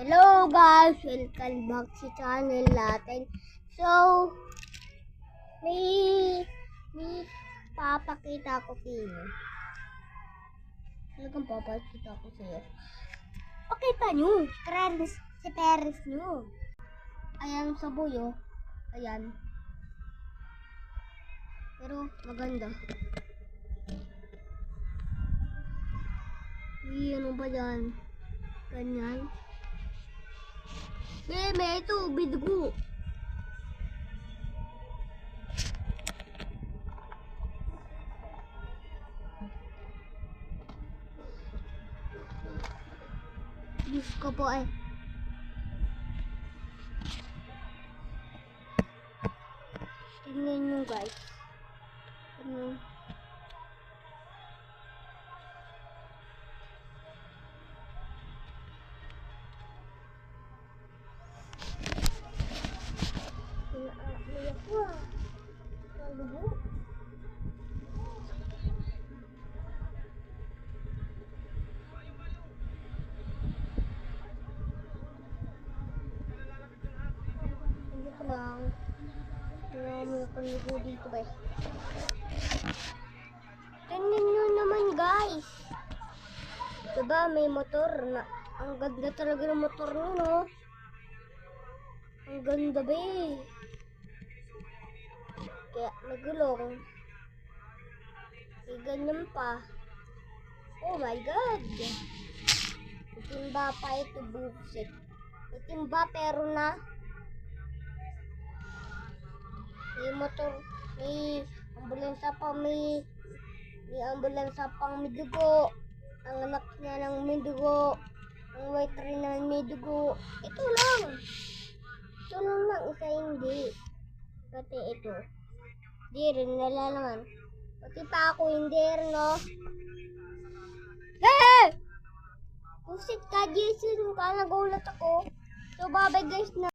Hello guys! Welcome back sa channel natin. So, may papakita ko sa inyo. Talagang papakita ko sa iyo. Pakita nyo! Si Paris nyo. Ayan sa buyo. Ayan. Pero maganda. Ano ba yan? Ganyan. May ito, bidgo. Diyos ko po eh. Tingnan nyo guys. Ano? Lang. May paligo dito ba? Tingnan nyo naman guys. Diba may motor na. Ang ganda talaga ng motor nyo, no? Ang ganda ba eh. Kaya may gulong. May ganyan pa. Oh my god. Itimba pa ito buksit. Itimba pero na. May motor, may ambulansya pa, may ambulansya pang may dugo. Ang anak niya ng may dugo. Ang waiter na may dugo. Ito lang. Ito lang, isa hindi. Pati ito. Di rin, nalalaman. Pati pa ako hindi rin, no? Hey! Pusit ka, Jason. Nagulat ako. So, bye-bye guys na.